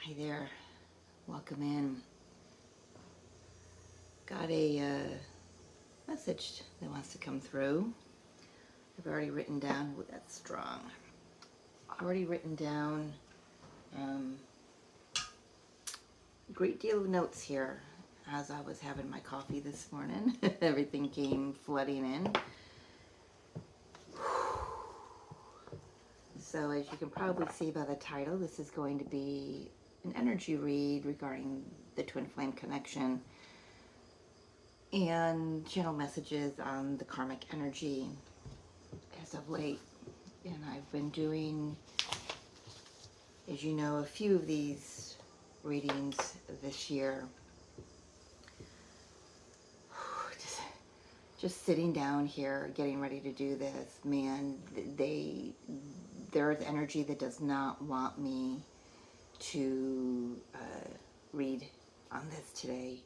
Hi there, welcome in. Got a message that wants to come through. I've already written down, ooh, that's strong. Already written down a great deal of notes here as I was having my coffee this morning. Everything came flooding in. So as you can probably see by the title, this is going to be an energy read regarding the twin flame connection and channel messages on the karmic energy as of late. And I've been doing, as you know, a few of these readings this year. Just sitting down here, getting ready to do this, man, there's energy that does not want me to read on this today.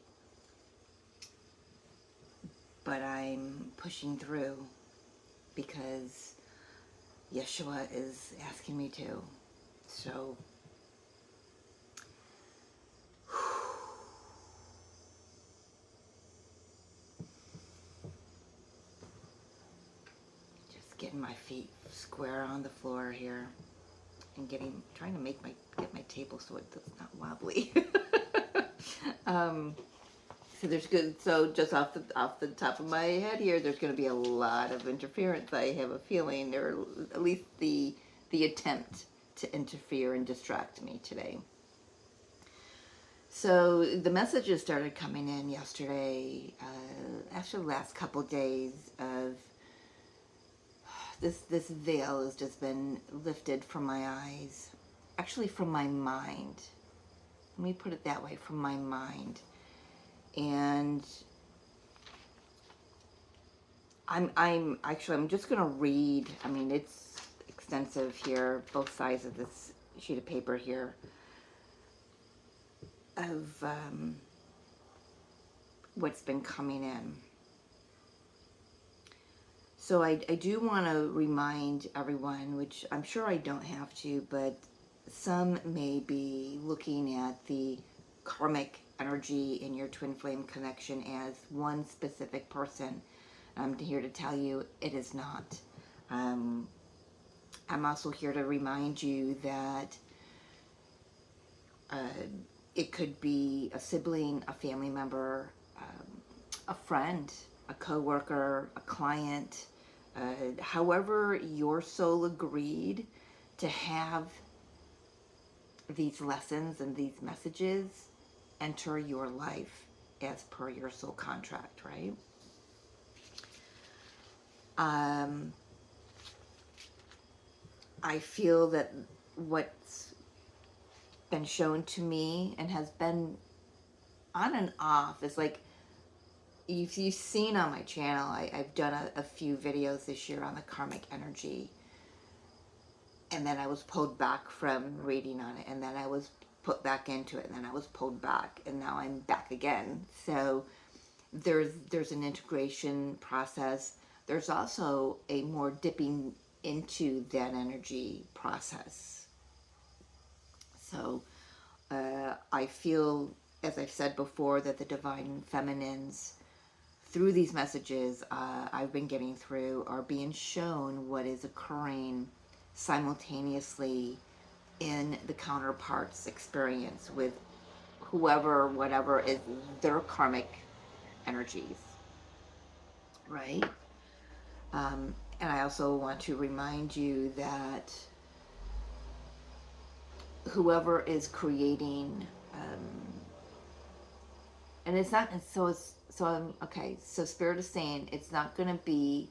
But I'm pushing through because Yeshua is asking me to. So just getting my feet square on the floor here and trying to get my table so it's not wobbly. So just off the top of my head here, there's going to be a lot of interference. I have a feeling, or at least the attempt to interfere and distract me today. So the messages started coming in yesterday, after the last couple days of this veil has just been lifted from my eyes, actually from my mind. Let me put it that way, from my mind. And I'm just going to read. I mean, it's extensive here, both sides of this sheet of paper here, of what's been coming in. So I do want to remind everyone, which I'm sure I don't have to, but some may be looking at the karmic energy in your twin flame connection as one specific person. I'm here to tell you it is not. I'm also here to remind you that it could be a sibling, a family member, a friend, a coworker, a client, however your soul agreed to have these lessons and these messages enter your life as per your soul contract, right? I feel that what's been shown to me and has been on and off is like, if you've seen on my channel, I've done a few videos this year on the karmic energy, and then I was pulled back from reading on it, and then I was put back into it, and then I was pulled back, and now I'm back again. So there's an integration process. There's also a more dipping into that energy process. So I feel, as I've said before, that the divine feminines, through these messages I've been getting through, are being shown what is occurring simultaneously in the counterparts experience with whoever, whatever is their karmic energies, right? And I also want to remind you that whoever is creating, and it's not, so Spirit is saying it's not going to be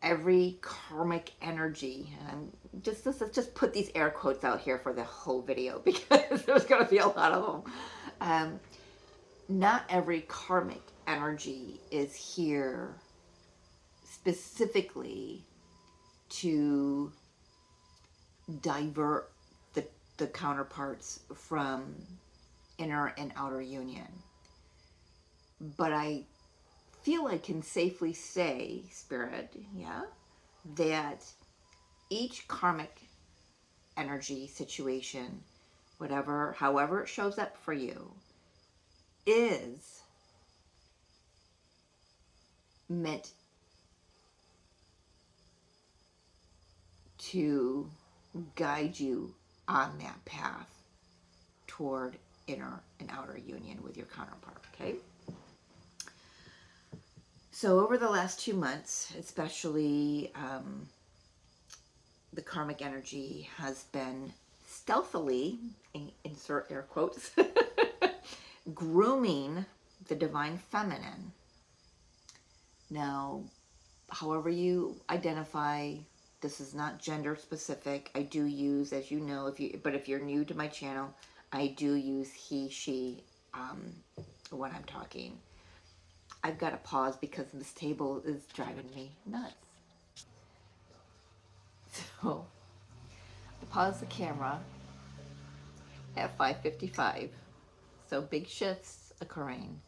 every karmic energy, and let's just put these air quotes out here for the whole video because there's going to be a lot of them. Not every karmic energy is here specifically to divert the counterparts from inner and outer union. But I feel I can safely say, Spirit, yeah, that each karmic energy situation whatever, however it shows up for you, is meant to guide you on that path toward inner and outer union with your counterpart, okay? So over the last 2 months, especially, the karmic energy has been stealthily, insert air quotes, grooming the divine feminine. Now, however you identify, this is not gender specific. I do use, as you know, if you're new to my channel, I do use he, she, when I'm talking. I've got to pause because this table is driving me nuts. So, I pause the camera at 5:55. So big shifts occurring.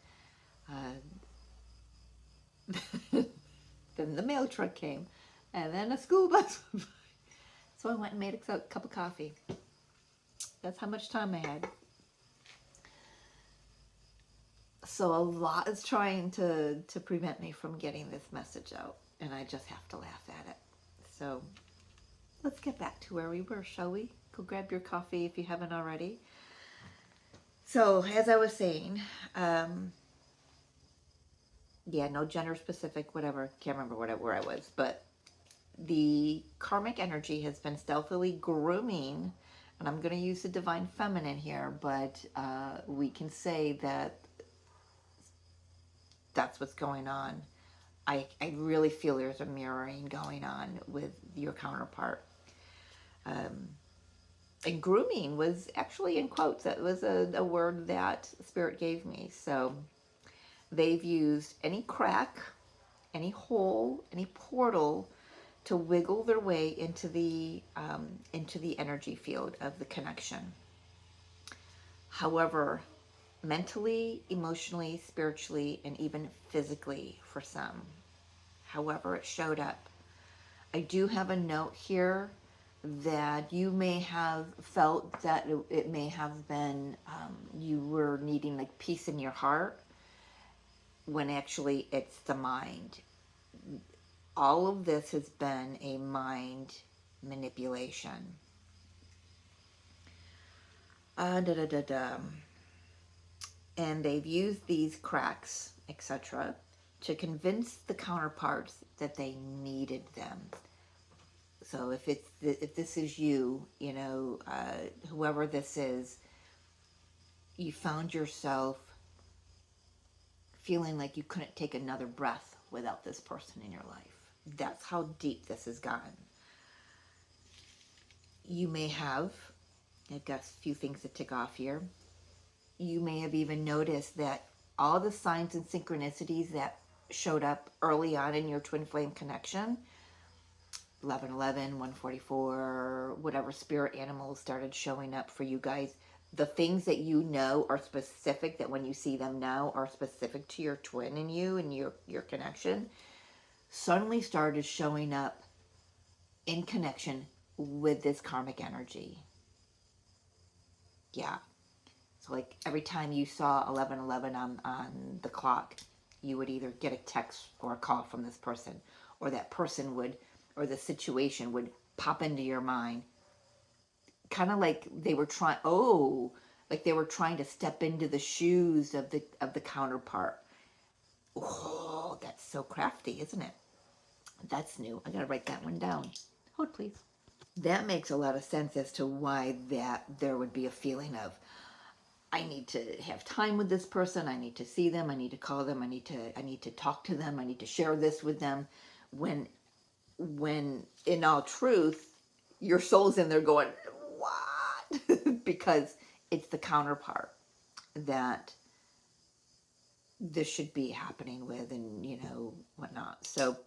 Then the mail truck came, and then a school bus went by. So I went and made a cup of coffee. That's how much time I had. So a lot is trying to prevent me from getting this message out, and I just have to laugh at it. So let's get back to where we were, shall we? Go grab your coffee if you haven't already. So as I was saying, yeah, no gender specific, whatever. Can't remember where I was, but the karmic energy has been stealthily grooming, and I'm going to use the divine feminine here, but we can say that that's what's going on. I really feel there's a mirroring going on with your counterpart. And grooming was actually in quotes. That was a word that Spirit gave me. So they've used any crack, any hole, any portal to wiggle their way into the energy field of the connection. However, mentally, emotionally, spiritually, and even physically for some, however it showed up. I do have a note here that you may have felt that it may have been you were needing like peace in your heart, when actually it's the mind. All of this has been a mind manipulation. And they've used these cracks, etc., to convince the counterparts that they needed them. So if this is you, whoever this is, you found yourself feeling like you couldn't take another breath without this person in your life. That's how deep this has gotten. You may have, I've got a few things to tick off here. You may have even noticed that all the signs and synchronicities that showed up early on in your twin flame connection, 1111, 144, whatever spirit animals started showing up for you guys, the things that you know are specific, that when you see them now are specific to your twin and you and your connection, suddenly started showing up in connection with this karmic energy. Yeah. So like every time you saw 1111 on the clock, you would either get a text or a call from this person, or that person would, or the situation would pop into your mind. Kind of like they were trying, like they were trying to step into the shoes of the counterpart. Oh, that's so crafty, isn't it? That's new. I gotta write that one down. Hold, please. That makes a lot of sense as to why that there would be a feeling of, I need to have time with this person. I need to see them. I need to call them. I need to talk to them. I need to share this with them. When in all truth, your soul's in there going, what? Because it's the counterpart that this should be happening with, and whatnot. So,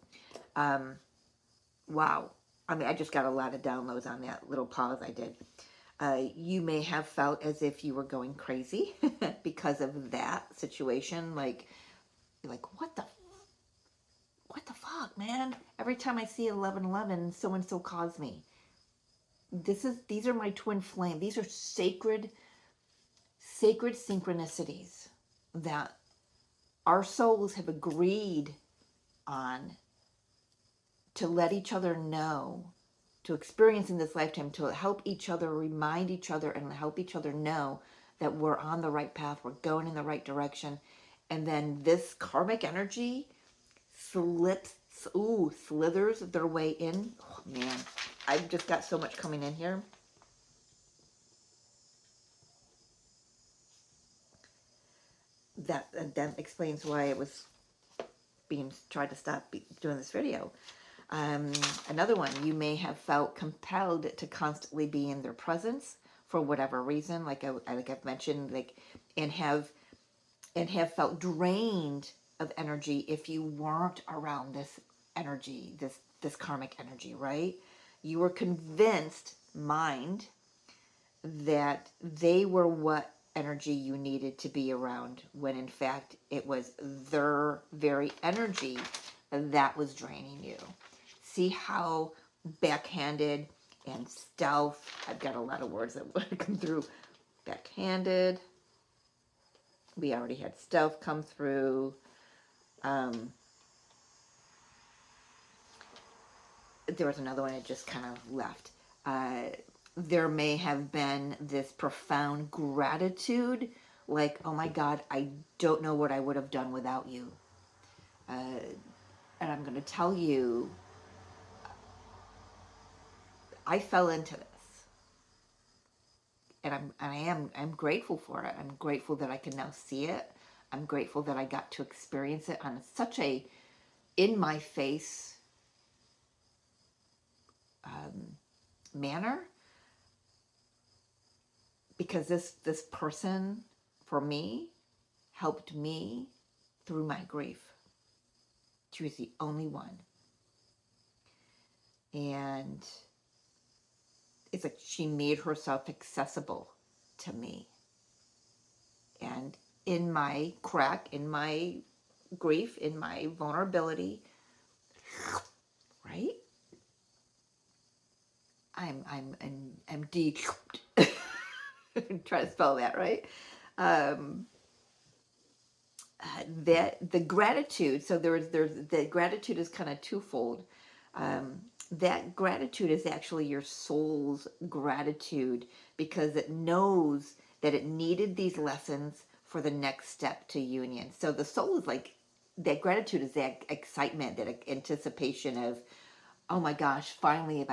wow. I mean, I just got a lot of downloads on that little pause I did. You may have felt as if you were going crazy because of that situation. Like what the fuck, man? Every time I see 1111, so and so calls me. these are my twin flame. These are sacred synchronicities that our souls have agreed on to let each other know, to experience in this lifetime, to help each other, remind each other, and help each other know that we're on the right path, we're going in the right direction. And then this karmic energy slithers their way in. Oh, man, I've just got so much coming in here. That explains why it was being tried to stop doing this video. Another one, you may have felt compelled to constantly be in their presence for whatever reason, like I've mentioned, and have felt drained of energy if you weren't around this energy, this karmic energy, right? You were convinced, mind, that they were what energy you needed to be around, when in fact it was their very energy that was draining you. See how backhanded and stealth, I've got a lot of words that want to come through. Backhanded, we already had stealth come through. There was another one that just kind of left. There may have been this profound gratitude, like, oh my God, I don't know what I would have done without you. And I'm going to tell you, I fell into this. And I'm grateful for it. I'm grateful that I can now see it. I'm grateful that I got to experience it on such a in my face manner, because this person, for me, helped me through my grief. She was the only one. And it's like she made herself accessible to me. And in my crack, in my grief, in my vulnerability, right? I'm deep. Try to spell that right. That the gratitude. So there's the gratitude is kind of twofold. That gratitude is actually your soul's gratitude, because it knows that it needed these lessons for the next step to union. So the soul is like, that gratitude is that excitement, that anticipation of, oh my gosh, finally,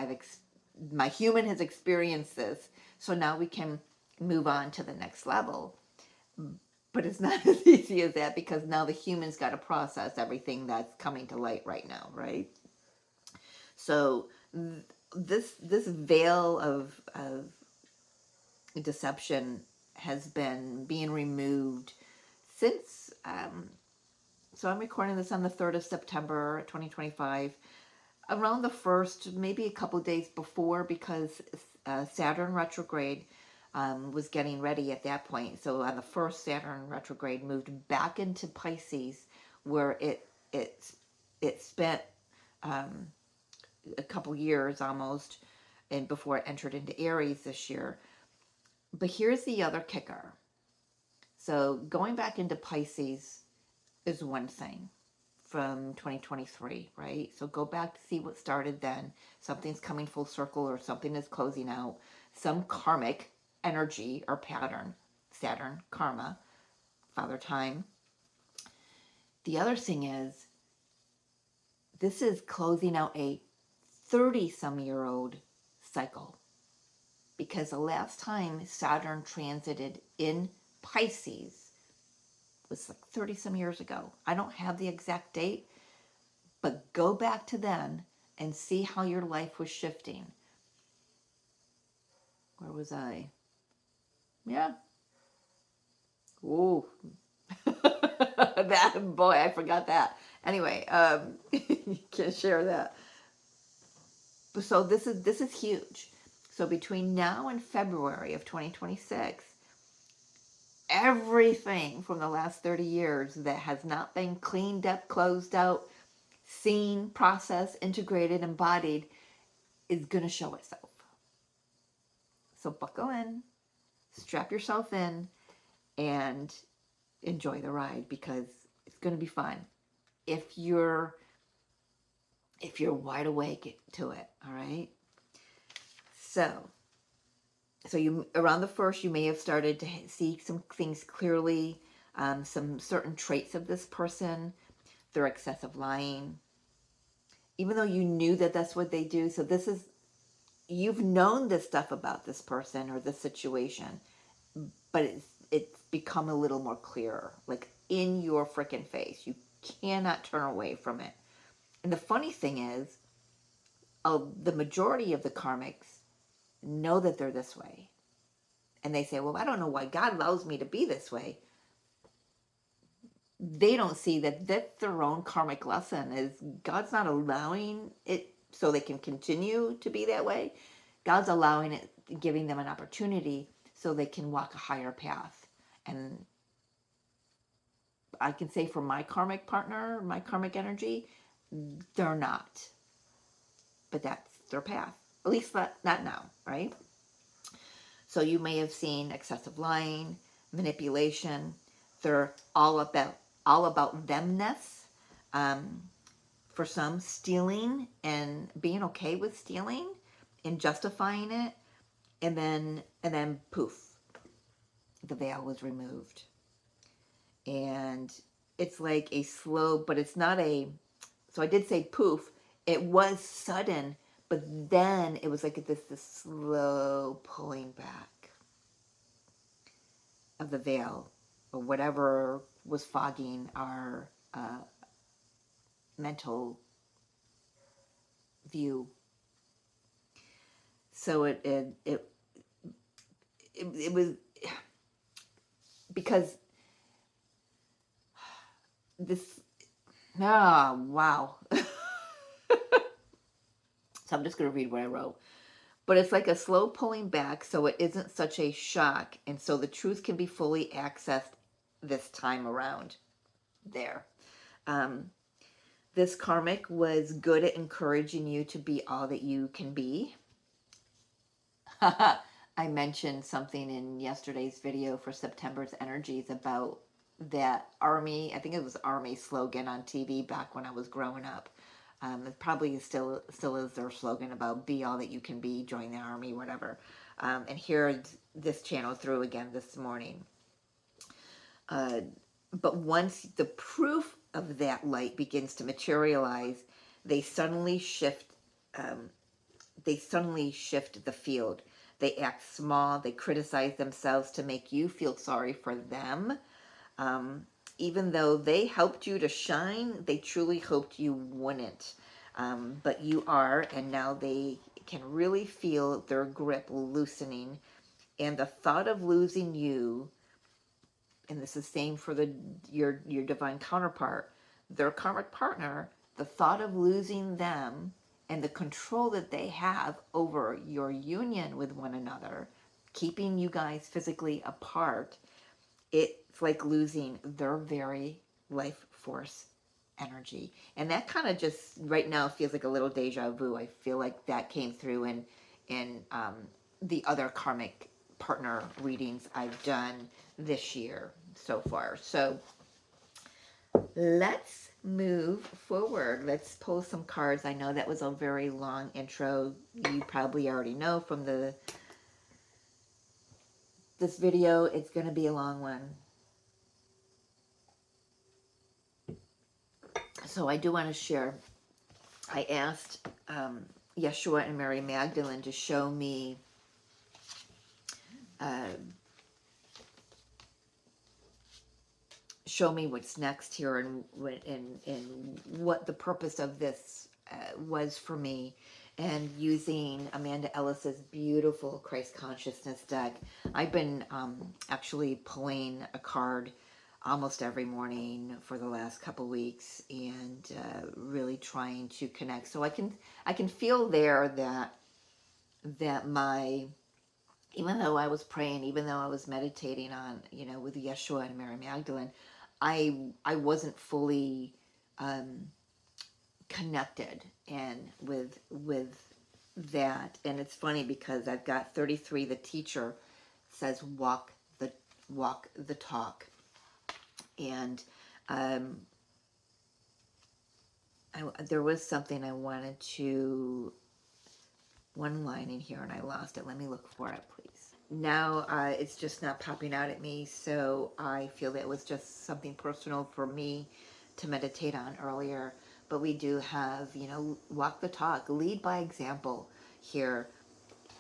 my human has experienced this, so now we can move on to the next level. But it's not as easy as that, because now the human's got to process everything that's coming to light right now, right? So this veil of deception has been being removed since. So I'm recording this on the 3rd of September, 2025. Around the 1st, maybe a couple days before, because Saturn retrograde was getting ready at that point. So on the 1st, Saturn retrograde moved back into Pisces, where it spent a couple years almost, and before it entered into Aries this year. But here's the other kicker. So going back into Pisces is one thing from 2023, right? So go back to see what started then. Something's coming full circle, or something is closing out. Some karmic energy or pattern, Saturn, karma, Father Time. The other thing is, this is closing out a 30-some-year-old cycle, because the last time Saturn transited in Pisces was like 30-some years ago. I don't have the exact date, but go back to then and see how your life was shifting. Where was I? Yeah. Ooh. That, boy, I forgot that. Anyway, you can't share that. So this is huge. So between now and February of 2026, everything from the last 30 years that has not been cleaned up, closed out, seen, processed, integrated, embodied, is going to show itself. So buckle in, strap yourself in, and enjoy the ride, because it's going to be fun if you're wide awake to it. All right. So you, around the 1st, you may have started to see some things clearly, some certain traits of this person, their excessive lying, even though you knew that that's what they do. So this is, you've known this stuff about this person or this situation, but it's become a little more clearer, like in your freaking face. You cannot turn away from it. And the funny thing is, the majority of the karmics know that they're this way. And they say, well, I don't know why God allows me to be this way. They don't see that that's their own karmic lesson, is God's not allowing it so they can continue to be that way. God's allowing it, giving them an opportunity so they can walk a higher path. And I can say for my karmic partner, my karmic energy, they're not. But that's their path. At least not now, right? So you may have seen excessive lying, manipulation. They're all about themness. For some, stealing and being okay with stealing and justifying it, and then poof, the veil was removed. And it's like a slow, but it's not a, so I did say poof, it was sudden, but then it was like this slow pulling back of the veil, or whatever was fogging our mental view. So it was, because this, wow. So I'm just going to read what I wrote. But it's like a slow pulling back, so it isn't such a shock, and so the truth can be fully accessed this time around. There. This karmic was good at encouraging you to be all that you can be. I mentioned something in yesterday's video for September's energies about that army, I think it was army slogan on TV back when I was growing up. It probably still is their slogan about be all that you can be, join the army, whatever. And here this channel through again this morning. But once the proof of that light begins to materialize, they suddenly shift. They suddenly shift the field. They act small. They criticize themselves to make you feel sorry for them. Even though they helped you to shine, they truly hoped you wouldn't. But you are, and now they can really feel their grip loosening. And the thought of losing you, and this is the same for your divine counterpart, their karmic partner, the thought of losing them and the control that they have over your union with one another, keeping you guys physically apart, it's like losing their very life force energy. And that kind of just right now feels like a little deja vu. I feel like that came through in the other karmic partner readings I've done this year so far. So let's move forward. Let's pull some cards. I know that was a very long intro. You probably already know from this video, it's going to be a long one. So I do want to share. I asked Yeshua and Mary Magdalene to show me what's next here, and what the purpose of this was for me. And using Amanda Ellis's beautiful Christ Consciousness deck, I've been actually pulling a card almost every morning for the last couple weeks, and really trying to connect. So I can feel there that my, even though I was praying, even though I was meditating on, with Yeshua and Mary Magdalene, I wasn't fully connected and with that, and it's funny because I've got 33, the teacher says walk the talk. And um, there was something I wanted to, one line in here and I lost it. Let me look for it, please. Now it's just not popping out at me, so I feel that it was just something personal for me to meditate on earlier. But we do have, walk the talk, lead by example here.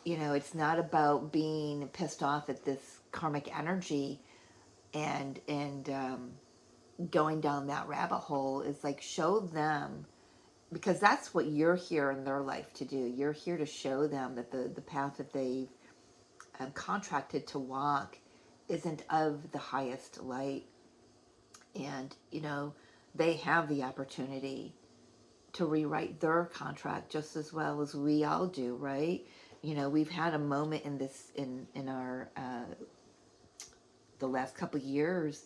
It's not about being pissed off at this karmic energy and going down that rabbit hole. Is like, show them, because that's what you're here in their life to do. You're here to show them that the path that they've contracted to walk isn't of the highest light. And, they have the opportunity to rewrite their contract just as well as we all do, right? We've had a moment in this, in our, the last couple of years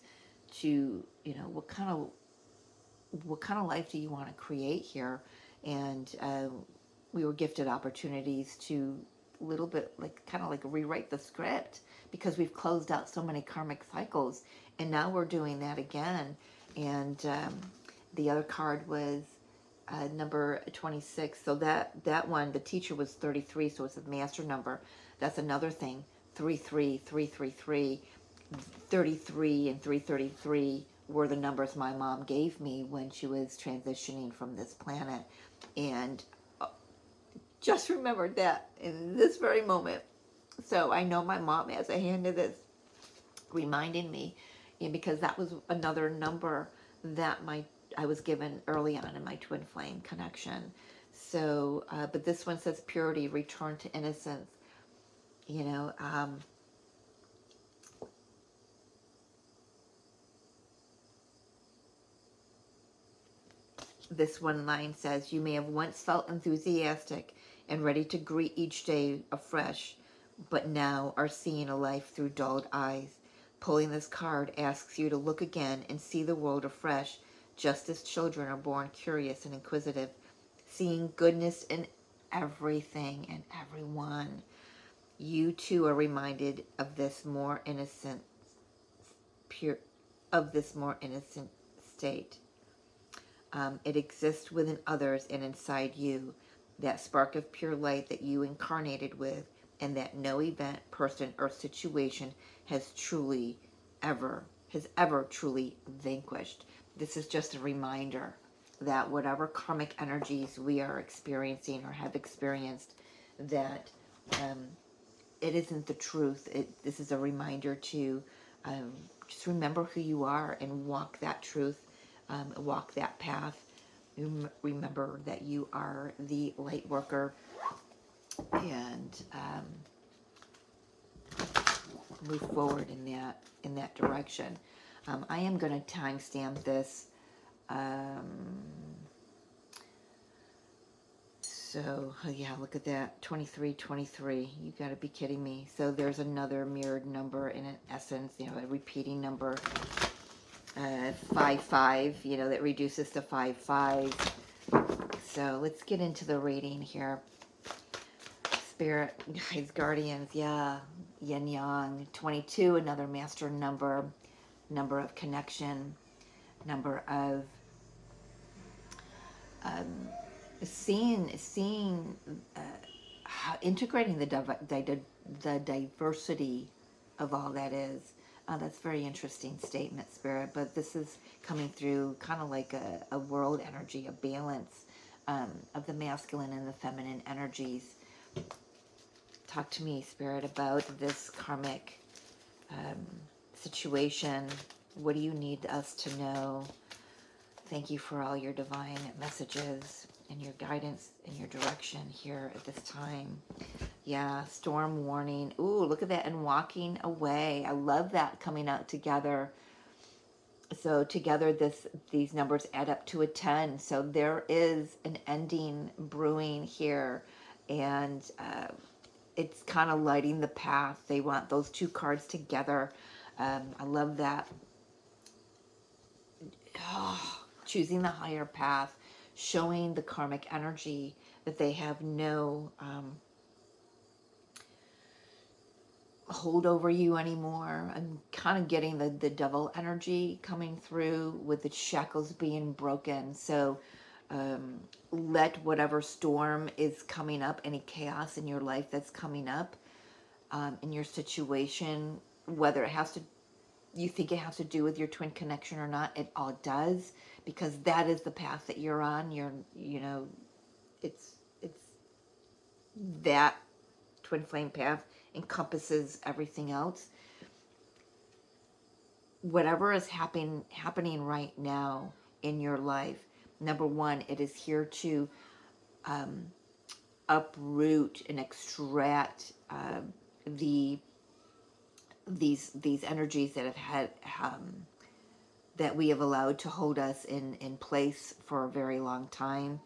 to, what kind of life do you want to create here? And we were gifted opportunities to little bit like kind of like rewrite the script, because we've closed out so many karmic cycles, and now we're doing that again. And the other card was number 26. So that one, the teacher was 33, so it's a master number. That's another thing. 33, 333, 33, and 333 were the numbers my mom gave me when she was transitioning from this planet. And just remembered that in this very moment. So I know my mom has a hand in this, reminding me, because that was another number that I was given early on in my twin flame connection. So, but this one says purity, return to innocence. This one line says, you may have once felt enthusiastic and ready to greet each day afresh, but now are seeing a life through dulled eyes. Pulling this card asks you to look again and see the world afresh, just as children are born curious and inquisitive, seeing goodness in everything and everyone. You too are reminded of this more innocent, pure, of this more innocent state. It exists within others and inside you, that spark of pure light that you incarnated with, and that no event, person, or situation has ever truly vanquished. This is just a reminder that whatever karmic energies we are experiencing or have experienced, that it isn't the truth. This is a reminder to just remember who you are and walk that truth, walk that path. Remember that you are the light worker, and move forward in that direction. I am going to timestamp this. So, yeah, look at that, 2323. You got to be kidding me. So there's another mirrored number in essence, a repeating number. 5-5, that reduces to 5-5. So let's get into the reading here. Spirit, guides, guardians, yeah, yin yang. 22, another master number of connection, number of seeing integrating the diversity of all that is. That's a very interesting statement, Spirit, but this is coming through kind of like a world energy, a balance of the masculine and the feminine energies. Talk to me, Spirit, about this karmic situation. What do you need us to know? Thank you for all your divine messages and your guidance and your direction here at this time. Yeah, storm warning. Ooh, look at that. And walking away. I love that coming out together. So together these numbers add up to a 10. So there is an ending brewing here. And it's kind of lighting the path. They want those two cards together. I love that. Oh, choosing the higher path, showing the karmic energy that they have no hold over you anymore. I'm kind of getting the devil energy coming through with the shackles being broken. So let whatever storm is coming up, any chaos in your life that's coming up, in your situation, whether it has to, you think it has to do with your twin connection or not, it all does, because that is the path that you're on. It's that twin flame path encompasses everything else. Whatever is happening right now in your life, number one, it is here to uproot and extract the these energies that have had that we have allowed to hold us in place for a very long time,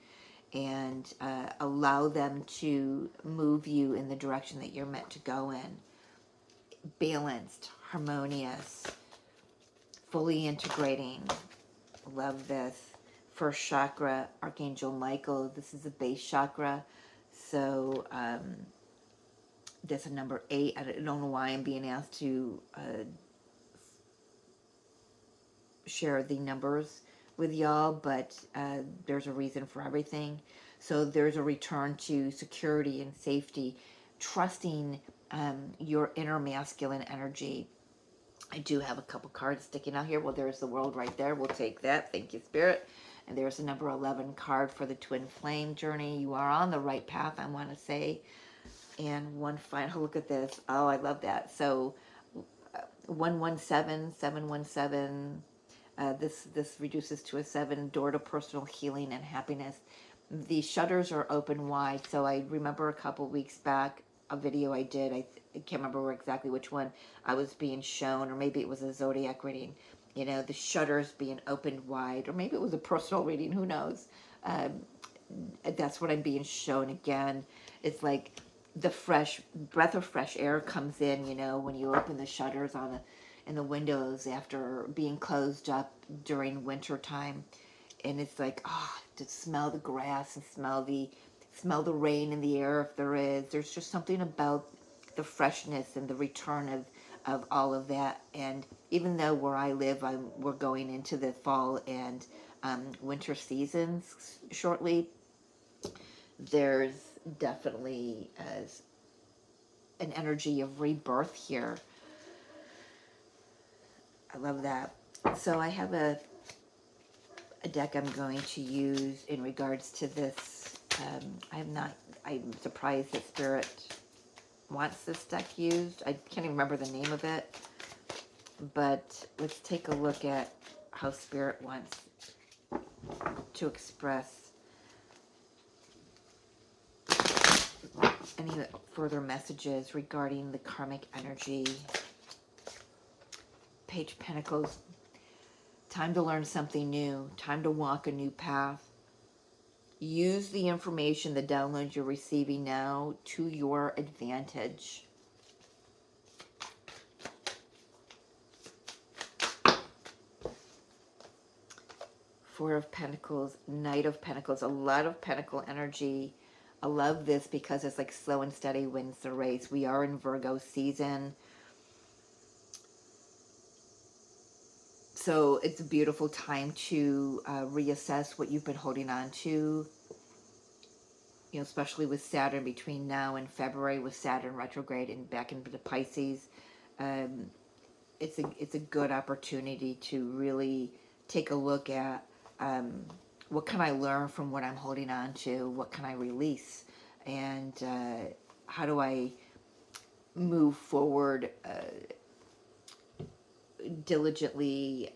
and allow them to move you in the direction that you're meant to go in. Balanced, harmonious, fully integrating. Love this. First chakra, Archangel Michael. This is a base chakra. So that's a number 8. I don't know why I'm being asked to share the numbers with y'all, but there's a reason for everything. So there's a return to security and safety, trusting your inner masculine energy. I do have a couple cards sticking out here. Well, there's the world right there. We'll take that. Thank you, Spirit. And there's the number 11 card for the twin flame journey. You are on the right path, I want to say. And one final look at this. Oh, I love that. So 117, 717. This reduces to a 7. Door to personal healing and happiness. The shutters are open wide. So I remember a couple weeks back, a video I did. I can't remember exactly which one I was being shown, or maybe it was a zodiac reading. You know, the shutters being opened wide, or maybe it was a personal reading. Who knows? That's what I'm being shown again. It's like the fresh breath of fresh air comes in. You know, when you open the shutters in the windows after being closed up during winter time, and it's like, to smell the grass and smell the rain in the air if there is. There's just something about the freshness and the return of all of that. And even though where I live, we're going into the fall and winter seasons shortly, there's definitely an energy of rebirth here. I love that. So I have a deck I'm going to use in regards to this. I'm surprised that Spirit wants this deck used. I can't even remember the name of it. But let's take a look at how Spirit wants to express any further messages regarding the karmic energy. Page of Pentacles. Time to learn something new. Time to walk a new path. Use the information, the downloads you're receiving now to your advantage. Four of Pentacles, Knight of Pentacles, a lot of Pentacle energy. I love this because it's like slow and steady wins the race. We are in Virgo season. So it's a beautiful time to reassess what you've been holding on to, you know, especially with Saturn between now and February, with Saturn retrograde and back into Pisces. It's a good opportunity to really take a look at what can I learn from what I'm holding on to, what can I release, and how do I move forward diligently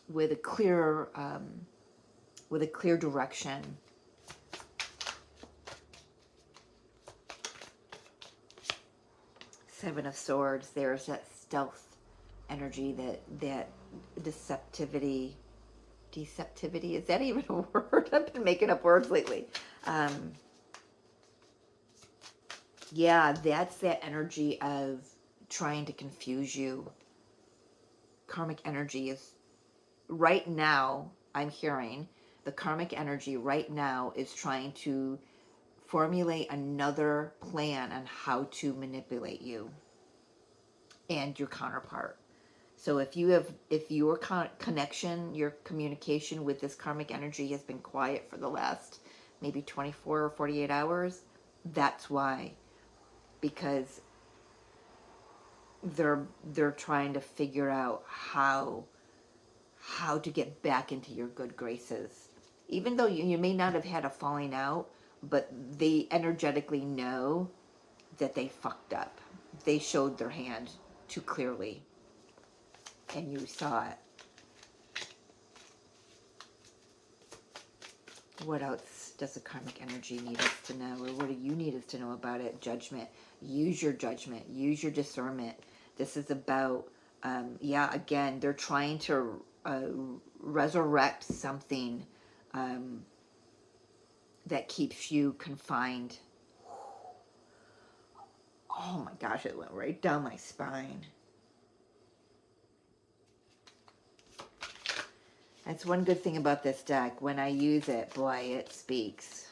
with a clear direction. Seven of Swords. There's that stealth energy, that deceptivity. Is that even a word? I've been making up words lately. Yeah, that's that energy of trying to confuse you. Karmic energy is right now, I'm hearing, The karmic energy right now is trying to formulate another plan on how to manipulate you and your counterpart. So if your connection, your communication with this karmic energy has been quiet for the last maybe 24 or 48 hours, that's why. Because they're trying to figure out how to get back into your good graces. Even though you may not have had a falling out, but they energetically know that they fucked up. They showed their hand too clearly, and you saw it. What else does the karmic energy need us to know? Or what do you need us to know about it? Judgment. Use your judgment. Use your discernment. This is about, again, they're trying to resurrect something that keeps you confined. Oh my gosh, it went right down my spine. That's one good thing about this deck. When I use it, boy, it speaks.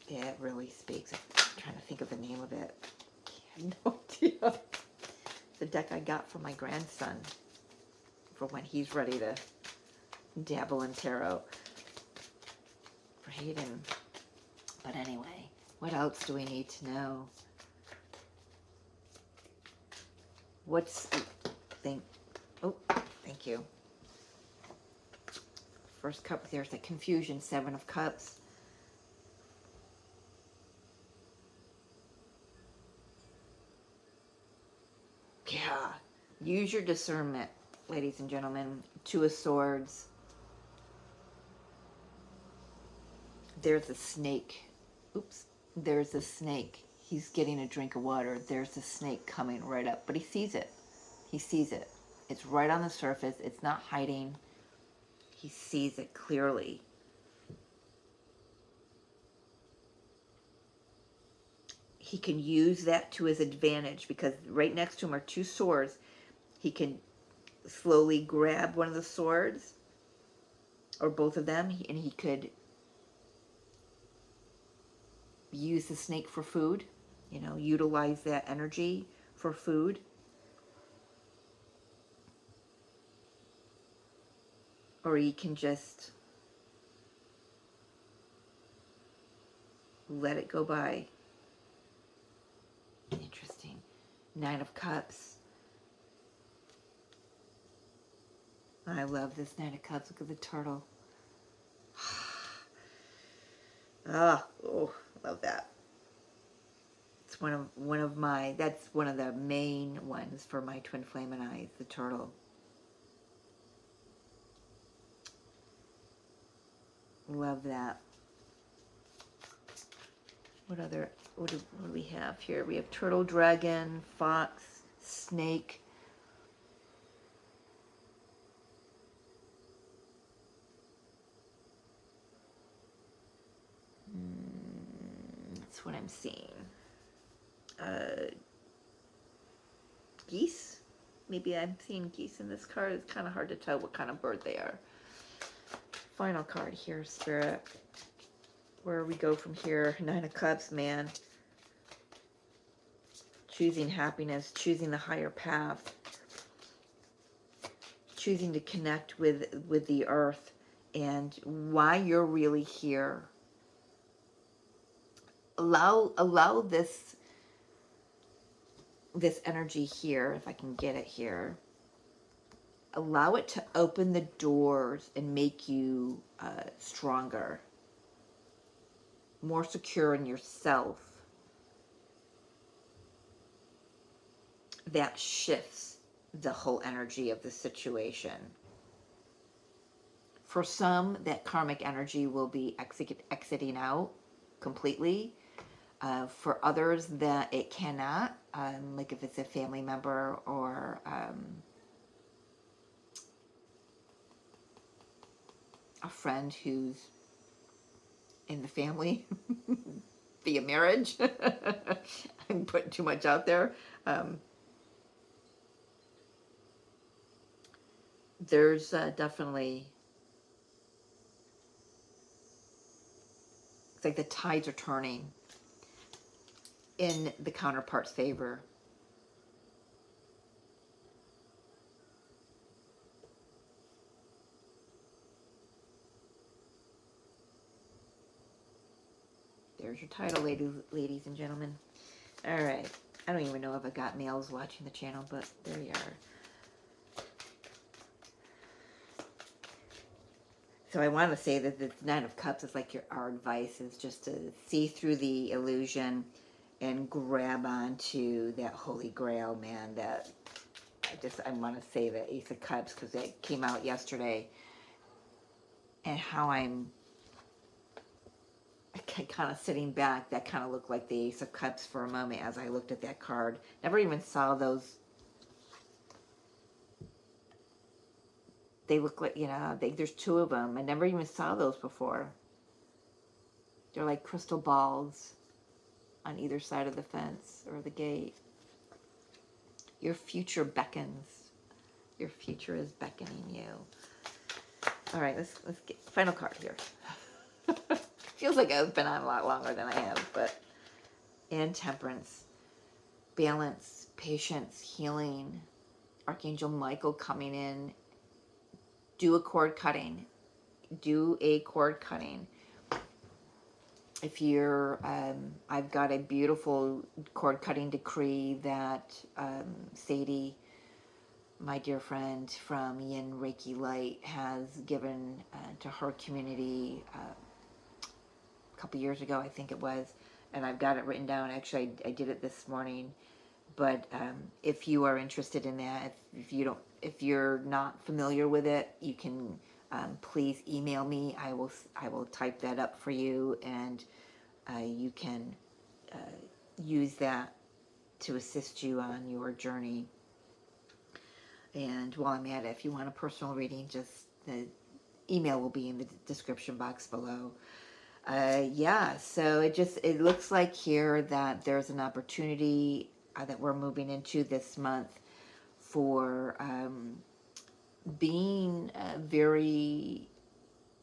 It really speaks. I'm trying to think of the name of it. I have no idea. The deck I got from my grandson for when he's ready to dabble in tarot for Hayden. But anyway, what else do we need to know? Thank you. First cup, there's the confusion, 7 of Cups. Yeah, use your discernment, ladies and gentlemen. 2 of Swords. There's a snake. Oops, there's a snake. He's getting a drink of water. There's a snake coming right up, but he sees it. He sees it. It's right on the surface. It's not hiding. He sees it clearly. He can use that to his advantage because right next to him are 2 swords. He can slowly grab one of the swords or both of them, and he could use the snake for food, utilize that energy for food. Or he can just let it go by. Interesting. 9 of Cups. I love this 9 of Cups. Look at the turtle. Love that. It's that's one of the main ones for my twin flame and I, the turtle. Love that. What do we have here? We have turtle, dragon, fox, snake. That's what I'm seeing. Geese? Maybe I'm seeing geese in this card. It's kind of hard to tell what kind of bird they are. Final card here, Spirit. Where we go from here. 9 of Cups, man. Choosing happiness, choosing the higher path, choosing to connect with the earth and why you're really here. Allow this energy here, if I can get it here. Allow it to open the doors and make you stronger, more secure in yourself. That shifts the whole energy of the situation. For some, that karmic energy will be exiting out completely. For others, that it cannot, like if it's a family member or a friend who's in the family via marriage. I'm putting too much out there. There's definitely It's like the tides are turning in the counterpart's favor. There's your title, ladies and gentlemen. All right. I don't even know if I got males watching the channel, but there you are. So I want to say that the Nine of Cups is like our advice is just to see through the illusion and grab onto that Holy Grail, man. That I want to say the Ace of Cups because it came out yesterday, and how I'm kind of sitting back, that kind of looked like the Ace of Cups for a moment as I looked at that card. Never even saw those. They look like, there's two of them. I never even saw those before. They're like crystal balls on either side of the fence or the gate. Your future beckons. Your future is beckoning you. All right, let's get final card here. Feels like I've been on a lot longer than I have, but and Temperance, balance, patience, healing. Archangel Michael coming in. Do a cord cutting. Do a cord cutting. If you're, I've got a beautiful cord cutting decree that Sadie, my dear friend from Yin Reiki Light, has given to her community a couple years ago, I think it was, and I've got it written down. Actually, I did it this morning. But if you are interested in that, if you're not familiar with it, you can please email me. I will type that up for you, and you can use that to assist you on your journey. And while I'm at it, if you want a personal reading, just the email will be in the description box below. Yeah, so it looks like here that there's an opportunity that we're moving into this month for being very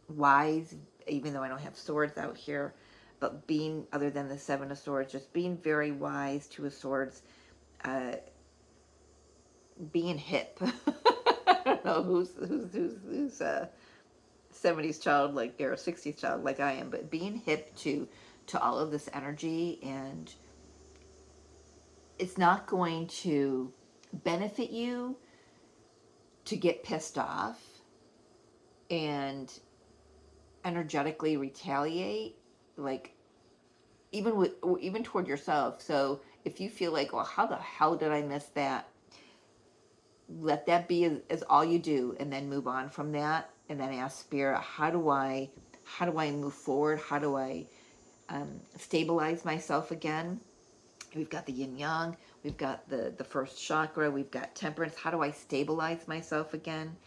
wise, even though I don't have swords out here, but being, other than the Seven of Swords, just being very wise, Two of Swords, being hip. I don't know who's 70s child like or 60s child like I am, but being hip to all of this energy, and it's not going to benefit you to get pissed off and energetically retaliate, like even toward yourself. So if you feel like, well, how the hell did I miss that? Let that be as all you do, and then move on from that, and then ask Spirit, how do I move forward? How do I stabilize myself again? We've got the yin yang, we've got the first chakra, we've got Temperance. How do I stabilize myself again?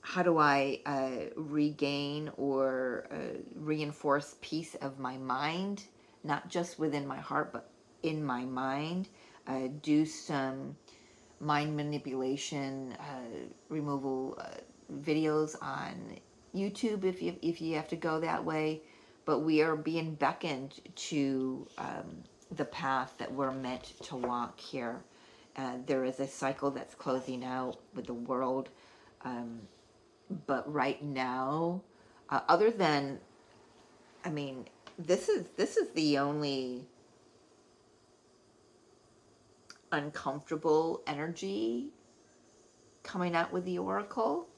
How do I regain or reinforce peace of my mind, not just within my heart, but in my mind? Do some mind manipulation removal videos on YouTube if you have to go that way. But we are being beckoned to the path that we're meant to walk here. There is a cycle that's closing out with the world. But right now, other than, I mean, this is the only uncomfortable energy coming out with the Oracle.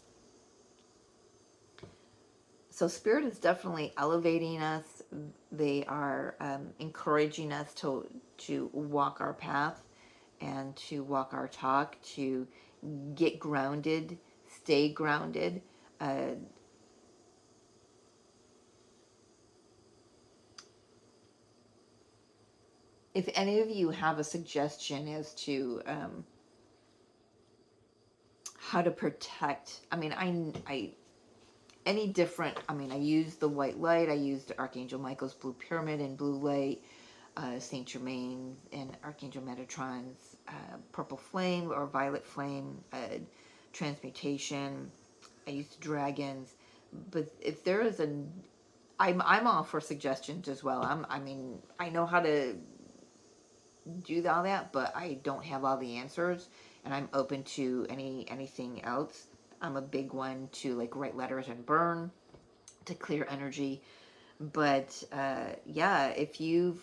So Spirit is definitely elevating us. They are encouraging us to walk our path and to walk our talk, to get grounded, stay grounded. If any of you have a suggestion as to how to protect, I mean, I any different, I mean, I used the white light, I used Archangel Michael's blue pyramid and blue light, Saint Germain and Archangel Metatron's purple flame or violet flame, transmutation. I used dragons, but if there is a, I'm all for suggestions as well. I mean, I know how to do all that, but I don't have all the answers, and I'm open to anything else. I'm a big one to like write letters and burn to clear energy. But yeah, if you've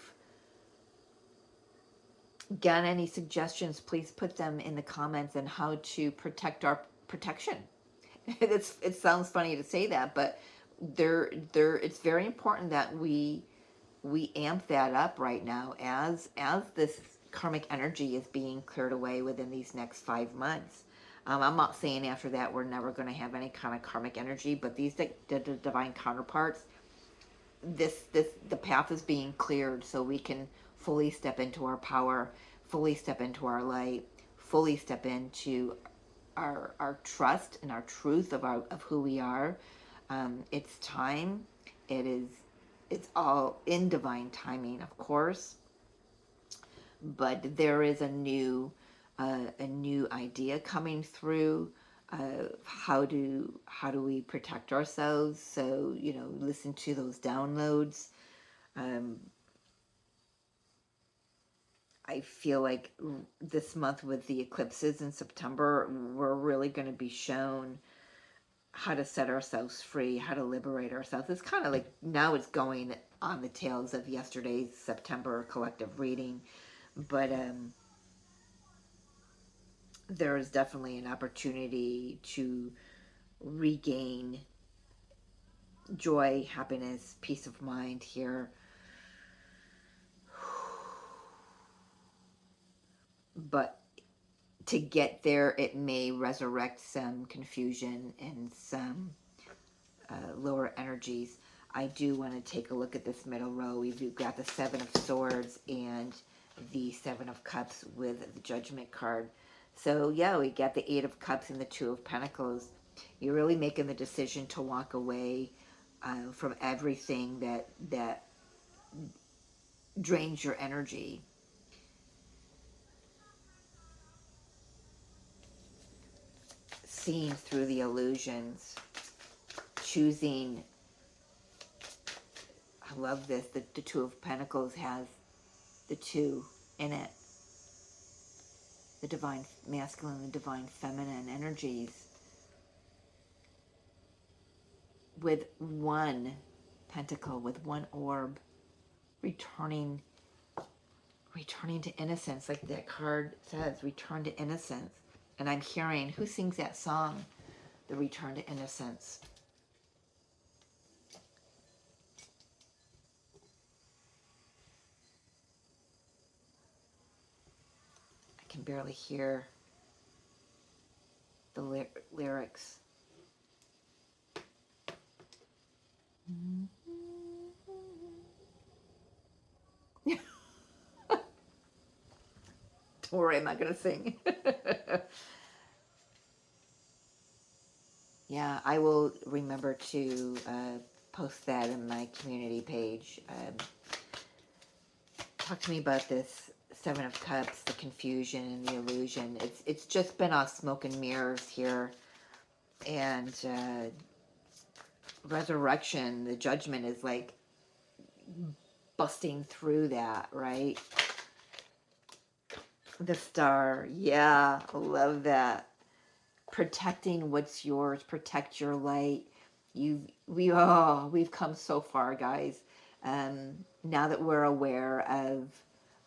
got any suggestions, please put them in the comments on how to protect our protection. It sounds funny to say that, but it's very important that we amp that up right now as this karmic energy is being cleared away within these next 5 months. I'm not saying after that we're never going to have any kind of karmic energy, but these the divine counterparts, the path is being cleared so we can fully step into our power, fully step into our light, fully step into our trust and our truth of who we are. It's time. It is. It's all in divine timing, of course. But there is a new idea coming through. How do we protect ourselves? So listen to those downloads. Um, I feel like this month with the eclipses in September, we're really going to be shown how to set ourselves free, how to liberate ourselves. It's kind of like now it's going on the tails of yesterday's September collective reading, but there is definitely an opportunity to regain joy, happiness, peace of mind here. But to get there, it may resurrect some confusion and some lower energies. I do want to take a look at this middle row. We've got the Seven of Swords and the Seven of Cups with the Judgment card. So yeah, we got the Eight of Cups and the Two of Pentacles. You're really making the decision to walk away from everything that drains your energy. Seeing through the illusions, choosing. I love this. The Two of Pentacles has the two in it. The divine masculine and divine feminine energies. With one pentacle, with one orb, returning to innocence, like that card says, return to innocence. And I'm hearing, who sings that song? The Return to Innocence. I can barely hear the lyrics. Don't worry, I'm not going to sing. Yeah, I will remember to post that in my community page. Talk to me about this Seven of Cups, the confusion and the illusion. It's just been all smoke and mirrors here. And resurrection, the judgment is like busting through that, right? The Star, yeah, I love that. Protecting what's yours, protect your light. We've come so far, guys. Now that we're aware of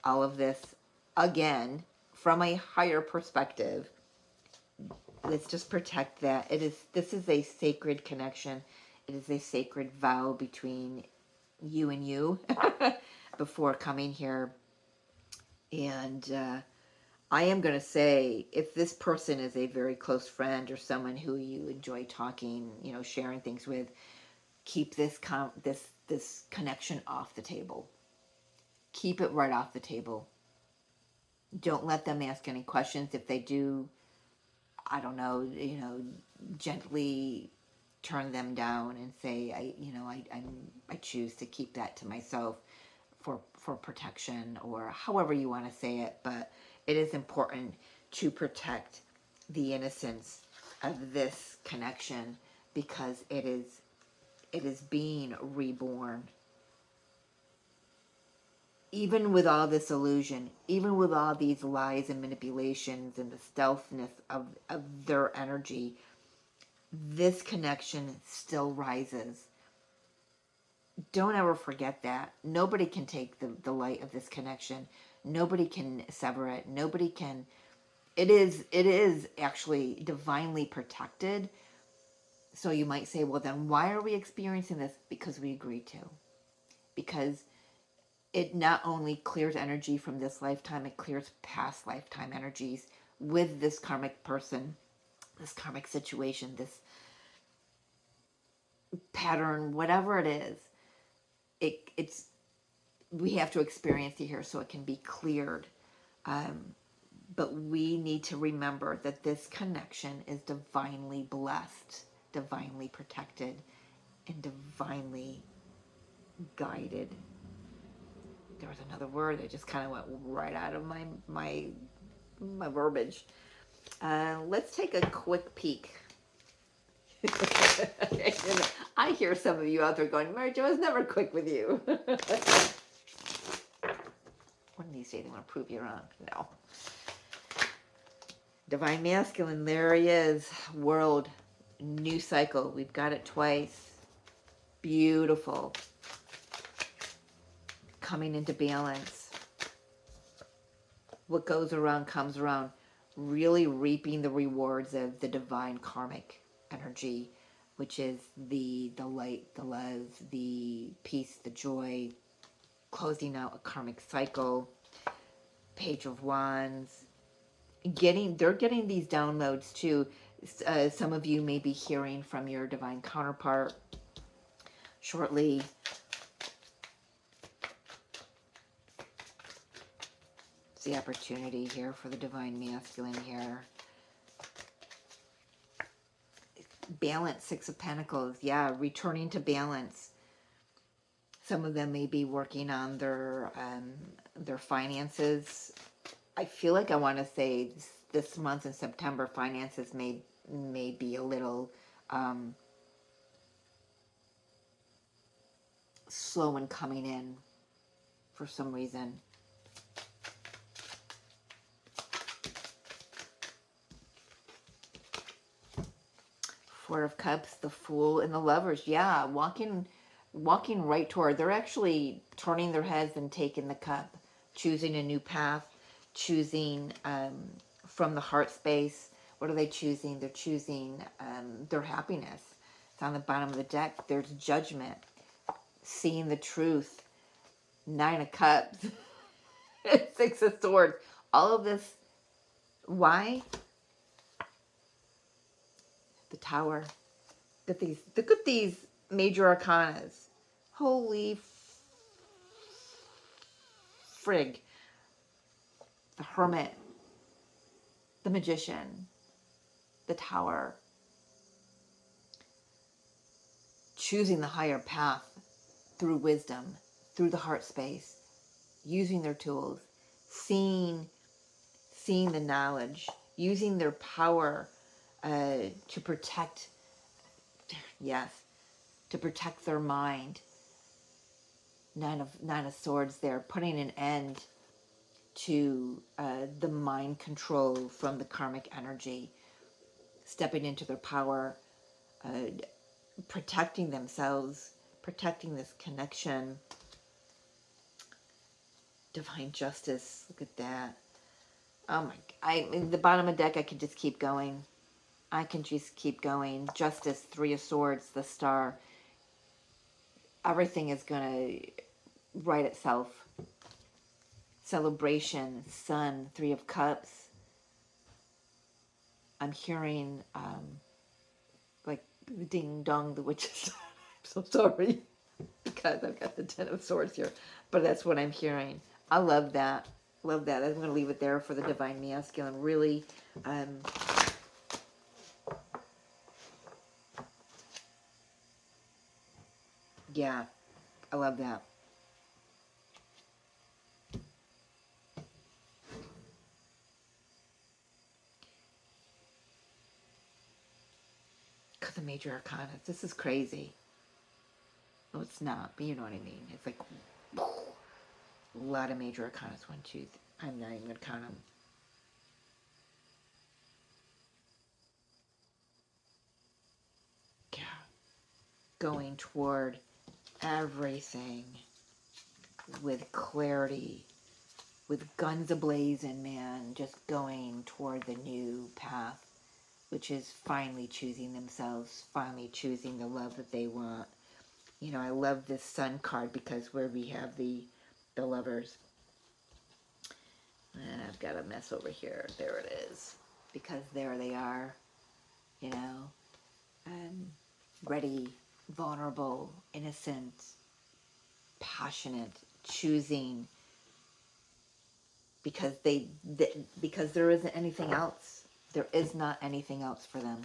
all of this, again, from a higher perspective, let's just protect that. This is a sacred connection. It is a sacred vow between you and you before coming here. And I am going to say, if this person is a very close friend or someone who you enjoy talking, sharing things with, keep this connection off the table. Keep it right off the table. Don't let them ask any questions. If they do, I don't know, gently turn them down and say, I choose to keep that to myself for protection, or however you want to say it. But it is important to protect the innocence of this connection, because it is It is being reborn. Even with all this illusion, even with all these lies and manipulations and the stealthiness of their energy, this connection still rises. Don't ever forget that. Nobody can take the light of this connection. Nobody can sever it. Nobody can. It is actually divinely protected. So you might say, well, then why are we experiencing this? Because we agreed to. Because it not only clears energy from this lifetime, it clears past lifetime energies with this karmic person, this karmic situation, this pattern, whatever it is. It's we have to experience it here so it can be cleared. But we need to remember that this connection is divinely blessed, divinely protected, and divinely guided. There was another word that just kind of went right out of my verbiage. Let's take a quick peek. I hear some of you out there going, Mary Jo is never quick with you. One of these days I want to prove you wrong. No. Divine Masculine, there he is. World, new cycle. We've got it twice. Beautiful. Coming into balance. What goes around comes around. Really reaping the rewards of the divine karmic energy, which is the light, the love, the peace, the joy, closing out a karmic cycle. Page of Wands. They're getting these downloads too. Some of you may be hearing from your divine counterpart shortly. It's the opportunity here for the divine masculine here. Balance, Six of Pentacles. Yeah, returning to balance. Some of them may be working on their finances. I feel like I want to say this month in September, finances may be a little slow in coming in for some reason. Four of Cups, the Fool, and the Lovers. Yeah, walking right toward. They're actually turning their heads and taking the cup, choosing a new path, choosing from the heart space. What are they choosing? They're choosing their happiness. It's on the bottom of the deck. There's judgment, seeing the truth. Nine of Cups, Six of Swords. All of this. Why? The Tower. Look at these major arcanas. Holy frig. The Hermit, the Magician, the Tower. Choosing the higher path through wisdom, through the heart space, using their tools, seeing the knowledge, using their power to protect, to protect their mind. Nine of Swords there, putting an end to the mind control from the karmic energy, stepping into their power, protecting themselves, protecting this connection. Divine Justice, look at that. Oh my, the bottom of the deck, I can just keep going. I can just keep going. Justice, Three of Swords, the Star. Everything is going to right itself. Celebration, Sun, Three of Cups. I'm hearing like ding dong, the witches. I'm so sorry because I've got the Ten of Swords here, but that's what I'm hearing. I love that. Love that. I'm going to leave it there for the Divine Masculine. Really, yeah, I love that. The major arcana. This is crazy. Well, it's not, but you know what I mean. It's like a lot of major arcanas. 1, 2, I'm not even going to count them. Yeah. Going toward everything with clarity, with guns ablazing, man, just going toward the new path, which is finally choosing themselves, finally choosing the love that they want. You know, I love this Sun card because where we have the lovers, and I've got a mess over here. There it is. Because there they are, you know, ready, vulnerable, innocent, passionate, choosing, because because there isn't anything else. There is not anything else for them.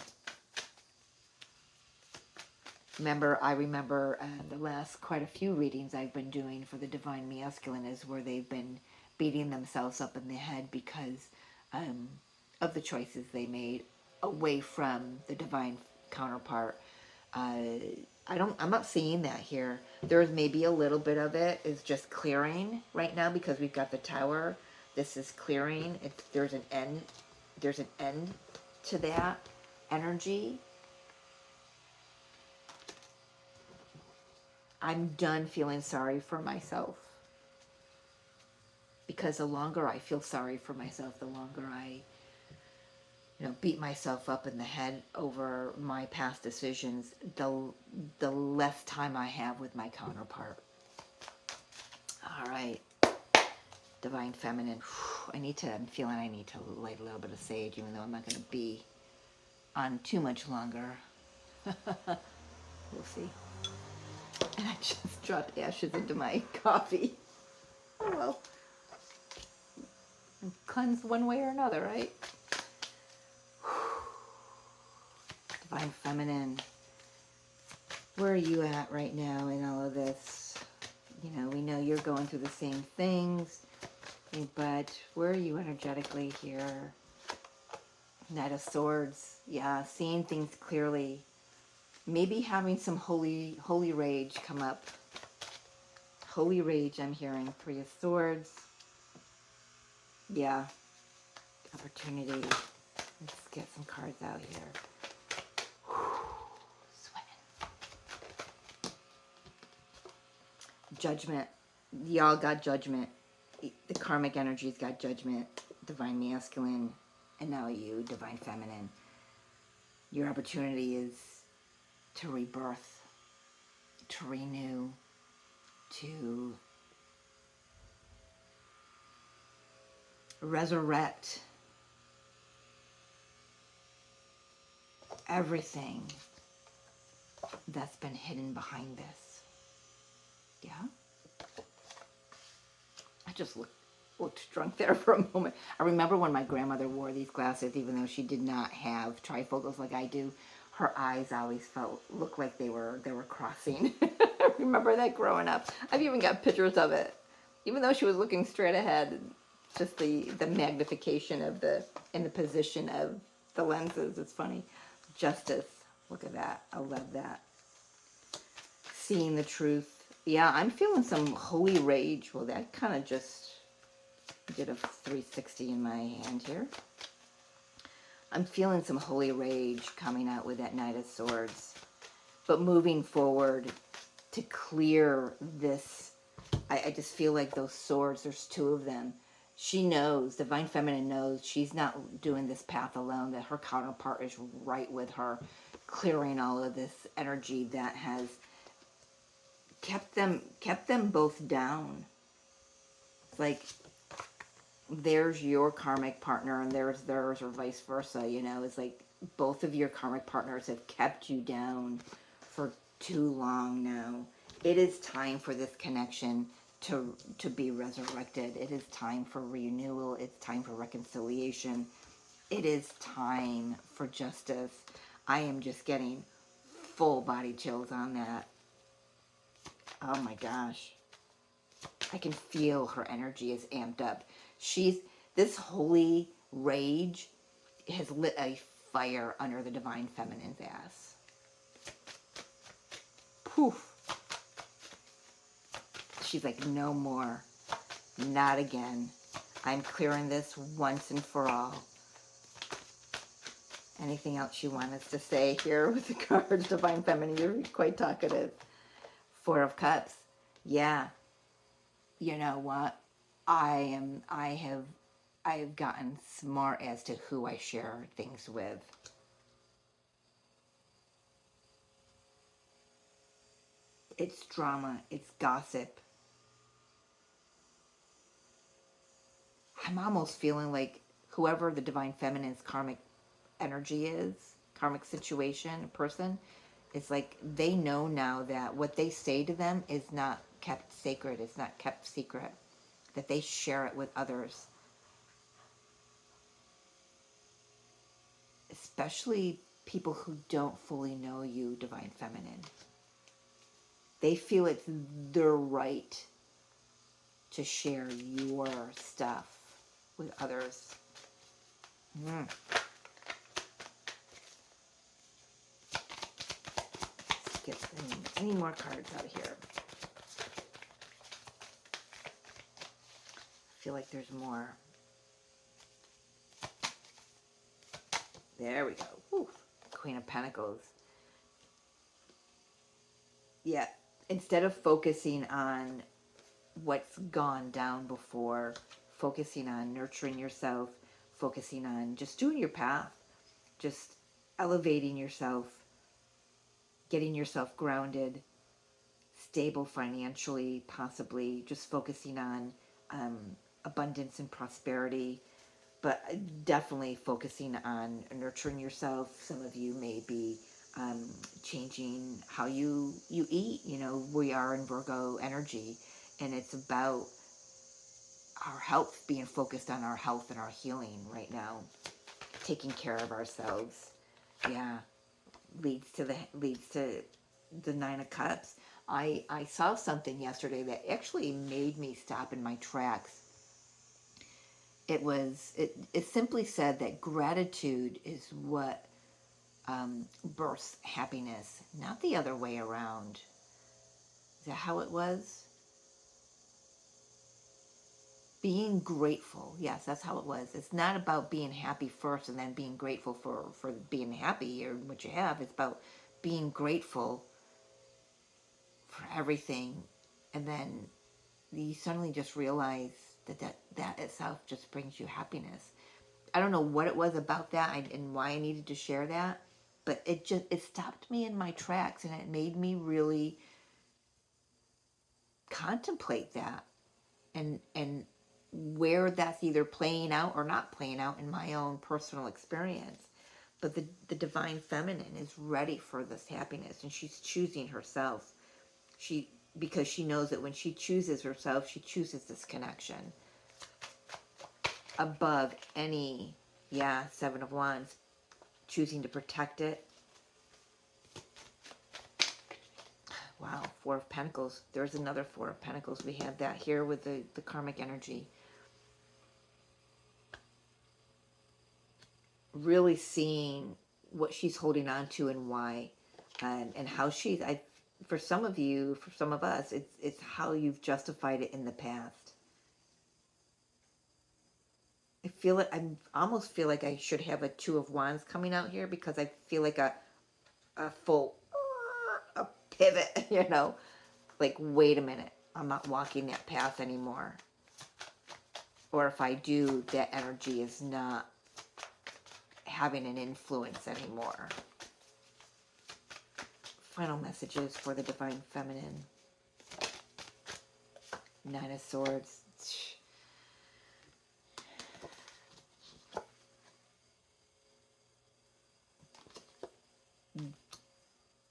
I remember the last quite a few readings I've been doing for the Divine Masculine is where they've been beating themselves up in the head because of the choices they made away from the Divine Counterpart. I'm not seeing that here. There's maybe a little bit of it is just clearing right now because we've got the Tower. This is clearing. There's an end. There's an end to that energy. I'm done feeling sorry for myself. Because the longer I feel sorry for myself, the longer I, beat myself up in the head over my past decisions, the less time I have with my counterpart. All right. Divine Feminine. I'm feeling I need to light a little bit of sage, even though I'm not going to be on too much longer. We'll see. And I just dropped ashes into my coffee. Oh well. Cleanse one way or another, right? Divine Feminine. Where are you at right now in all of this? We know you're going through the same things, but where are you energetically here? Knight of Swords. Yeah, seeing things clearly. Maybe having some holy rage come up. Holy rage, I'm hearing. 3 of Swords. Yeah. Opportunity. Let's get some cards out here. Sweating. Judgment. Y'all got Judgment. The karmic energy's got Judgment. Divine Masculine. And now you, Divine Feminine. Your opportunity is to rebirth, to renew, to resurrect everything that's been hidden behind this. Yeah? I just looked drunk there for a moment. I remember when my grandmother wore these glasses, even though she did not have trifocals like I do, her eyes always looked like they were crossing. I remember that growing up. I've even got pictures of it. Even though she was looking straight ahead, just the magnification in the position of the lenses. It's funny. Justice. Look at that. I love that. Seeing the truth. Yeah, I'm feeling some holy rage. Well, that kind of just did a 360 in my hand here. I'm feeling some holy rage coming out with that Knight of Swords. But moving forward to clear this, I just feel like those swords, there's 2 of them. She knows, Divine Feminine knows, she's not doing this path alone, that her counterpart is right with her, clearing all of this energy that has kept them both down. It's like there's your karmic partner and there's theirs, or vice versa. It's like both of your karmic partners have kept you down for too long now. It is time for this connection to be resurrected. It is time for renewal. It's time for reconciliation. It is time for justice. I am just getting full body chills on that. Oh my gosh. I can feel her energy is amped up. This holy rage has lit a fire under the Divine Feminine's ass. Poof. She's like, no more. Not again. I'm clearing this once and for all. Anything else you want us to say here with the cards, Divine Feminine? You're quite talkative. Four of Cups. Yeah. You know what? I have gotten smart as to who I share things with. It's drama. It's gossip. I'm almost feeling like whoever the Divine Feminine's karmic energy is, karmic situation, person, it's like they know now that what they say to them is not kept sacred. It's not kept secret. That they share it with others. Especially people who don't fully know you, Divine Feminine. They feel it's their right to share your stuff with others. Let's get any more cards out of here. I feel like there's more. There we go. Whew. Queen of Pentacles. Yeah. Instead of focusing on what's gone down before, focusing on nurturing yourself, focusing on just doing your path, just elevating yourself, getting yourself grounded, stable financially, possibly, just focusing on abundance and prosperity, but definitely focusing on nurturing yourself. Some of you may be changing how you eat. You know, we are in Virgo energy, and it's about our health, being focused on our health and our healing right now, taking care of ourselves. Yeah, leads to the Nine of Cups. I saw something yesterday that actually made me stop in my tracks. It simply said that gratitude is what births happiness, not the other way around. Is that how it was? Being grateful. Yes, that's how it was. It's not about being happy first and then being grateful for being happy or what you have. It's about being grateful for everything. And then you suddenly just realize that itself just brings you happiness. I don't know what it was about that and why I needed to share that, but it stopped me in my tracks, and it made me really contemplate that and where that's either playing out or not playing out in my own personal experience. But the Divine Feminine is ready for this happiness, and she's choosing herself. Because she knows that when she chooses herself, she chooses this connection above any, Seven of Wands, choosing to protect it. Wow, Four of Pentacles. There's another Four of Pentacles. We have that here with the karmic energy. Really seeing what she's holding on to and why, and how for some of you, for some of us, it's how you've justified it in the past. I almost feel like I should have a Two of Wands coming out here, because I feel like a full a pivot, like, wait a minute, I'm not walking that path anymore. Or if I do, that energy is not having an influence anymore. Final messages for the Divine Feminine. Nine of Swords.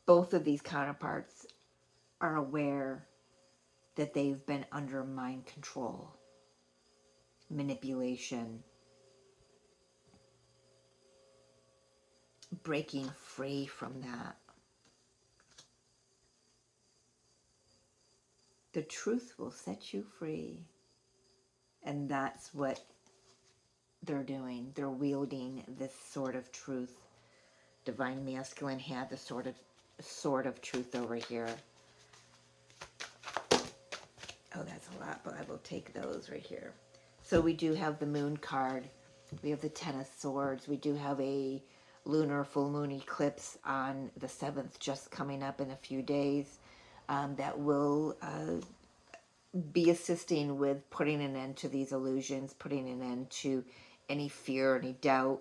Both of these counterparts are aware that they've been under mind control, manipulation, breaking free from that. The truth will set you free. And that's what they're doing. They're wielding this sword of truth. Divine Masculine had the sword of truth over here. Oh, that's a lot, but I will take those right here. So we do have the moon card. We have the Ten of Swords. We do have a lunar full moon eclipse on the 7th just coming up in a few days, that will be assisting with putting an end to these illusions, putting an end to any fear, any doubt.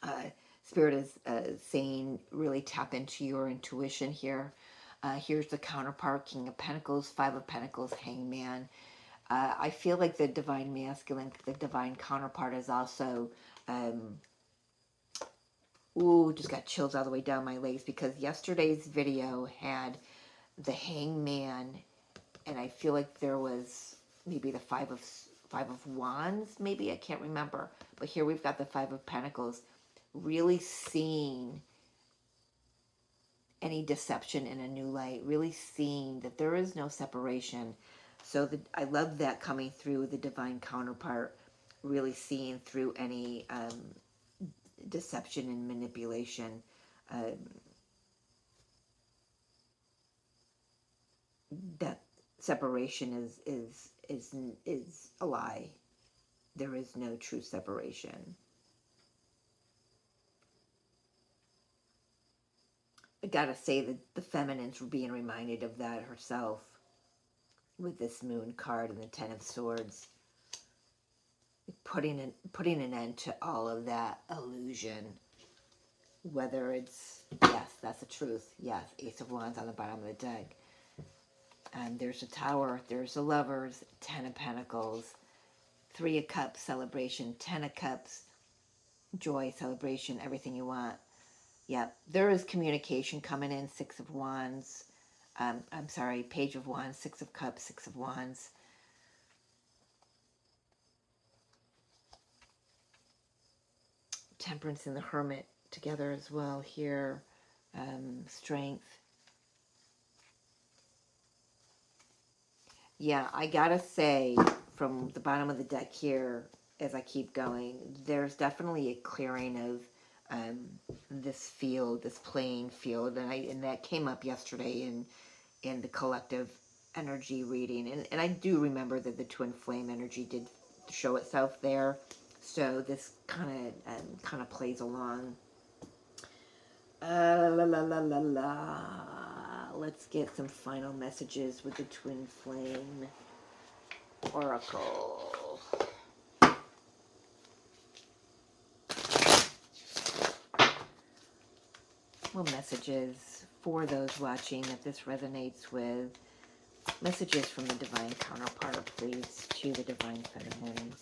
Uh, Spirit is saying really tap into your intuition here. Here's the counterpart, King of Pentacles, Five of Pentacles, Hangman. I feel like the Divine Masculine, the Divine Counterpart is also, ooh, just got chills all the way down my legs, because yesterday's video had the Hangman, and I feel like there was maybe the Five of Wands, maybe, I can't remember. But here we've got the Five of Pentacles, really seeing any deception in a new light, really seeing that there is no separation. So I love that coming through the Divine Counterpart, really seeing through any deception and manipulation. That separation is a lie. There is no true separation. I gotta say that the feminine's being reminded of that herself with this moon card and the Ten of Swords. Putting an end to all of that illusion. Whether it's, yes, that's the truth. Yes, Ace of Wands on the bottom of the deck. And there's a Tower, there's the Lovers, Ten of Pentacles, Three of Cups, celebration, Ten of Cups, joy, celebration, everything you want. Yep, there is communication coming in, Six of Wands. I'm sorry, Page of Wands, Six of Cups, Six of Wands. Temperance and the Hermit together as well here. Strength. Yeah, I gotta say, from the bottom of the deck here, as I keep going, there's definitely a clearing of this field, this playing field, and that came up yesterday in the collective energy reading, and I do remember that the twin flame energy did show itself there, so this kind of plays along. La la la la la. Let's get some final messages with the twin flame oracle. Well, messages for those watching that this resonates with. Messages from the Divine Counterpart, please, to the Divine Feminine.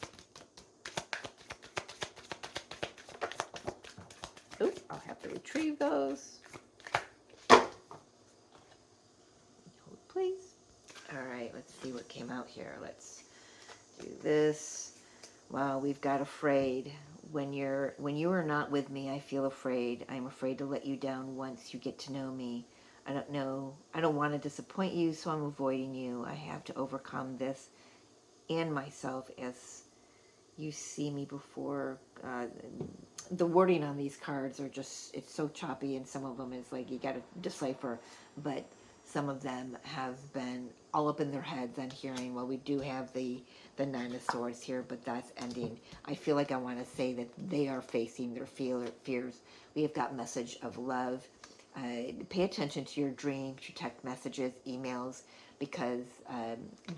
Oops, I'll have to retrieve those. Hold, please. All right, let's see what came out here. Let's do this. Wow, we've got afraid. When you are not with me, I feel afraid. I'm afraid to let you down once you get to know me. I don't want to disappoint you, so I'm avoiding you. I have to overcome this and myself as you see me before. The wording on these cards are just, it's so choppy, and some of them is like you got to decipher, but some of them have been all up in their heads on hearing. Well, we do have the Nine of Swords here, but that's ending. I feel like I want to say that they are facing their fears. We have got message of love. Pay attention to your dreams, your text messages, emails, because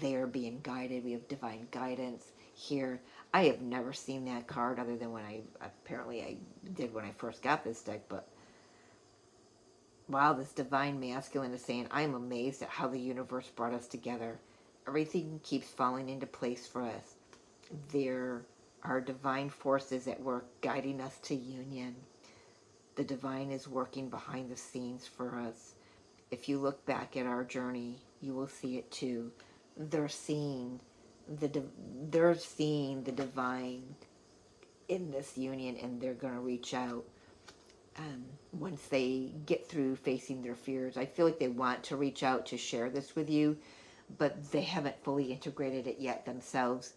they are being guided. We have divine guidance here. I have never seen that card other than when I did when I first got this deck, but wow, this Divine Masculine is saying, I am amazed at how the universe brought us together. Everything keeps falling into place for us. There are divine forces at work guiding us to union. The divine is working behind the scenes for us. If you look back at our journey, you will see it too. They're seeing the divine in this union, and they're going to reach out once they get through facing their fears. I feel like they want to reach out to share this with you, but they haven't fully integrated it yet themselves,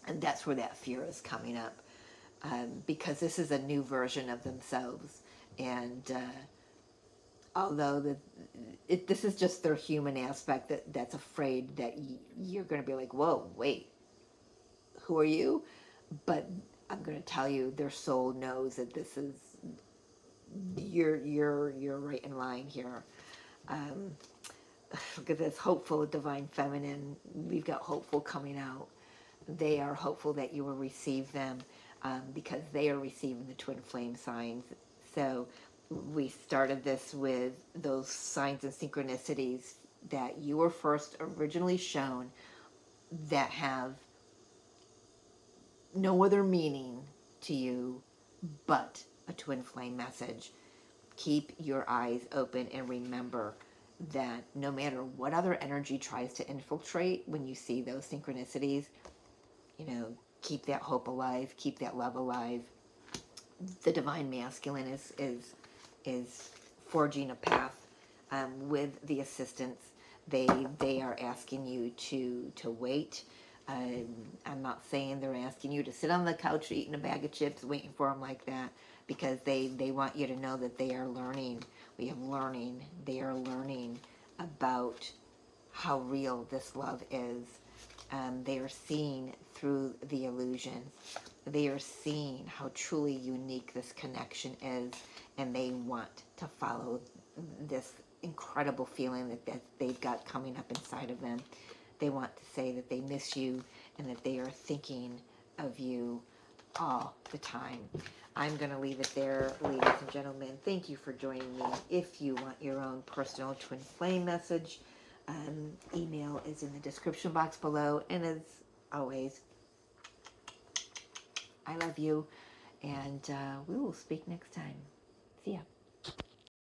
and that's where that fear is coming up, because this is a new version of themselves, and although this is just their human aspect that's afraid that you're going to be like, whoa, wait, who are you? But I'm going to tell you, their soul knows that this is you're right in line here. Um, Look at this, hopeful, divine feminine. We've got hopeful coming out. They are hopeful that you will receive them, because they are receiving the twin flame signs. So we started this with those signs and synchronicities that you were first originally shown, that have no other meaning to you but a twin flame message. Keep your eyes open and remember that no matter what other energy tries to infiltrate when you see those synchronicities, keep that hope alive, keep that love alive. The divine masculine is forging a path, with the assistance. They are asking you to wait. I'm not saying they're asking you to sit on the couch eating a bag of chips waiting for them like that, because they want you to know that they are learning. They are learning about how real this love is. They are seeing through the illusions. They are seeing how truly unique this connection is, and they want to follow this incredible feeling that they've got coming up inside of them. They want to say that they miss you and that they are thinking of you all the time. I'm going to leave it there, ladies and gentlemen. Thank you for joining me. If you want your own personal twin flame message, email is in the description box below. And as always, I love you, and we will speak next time. See ya.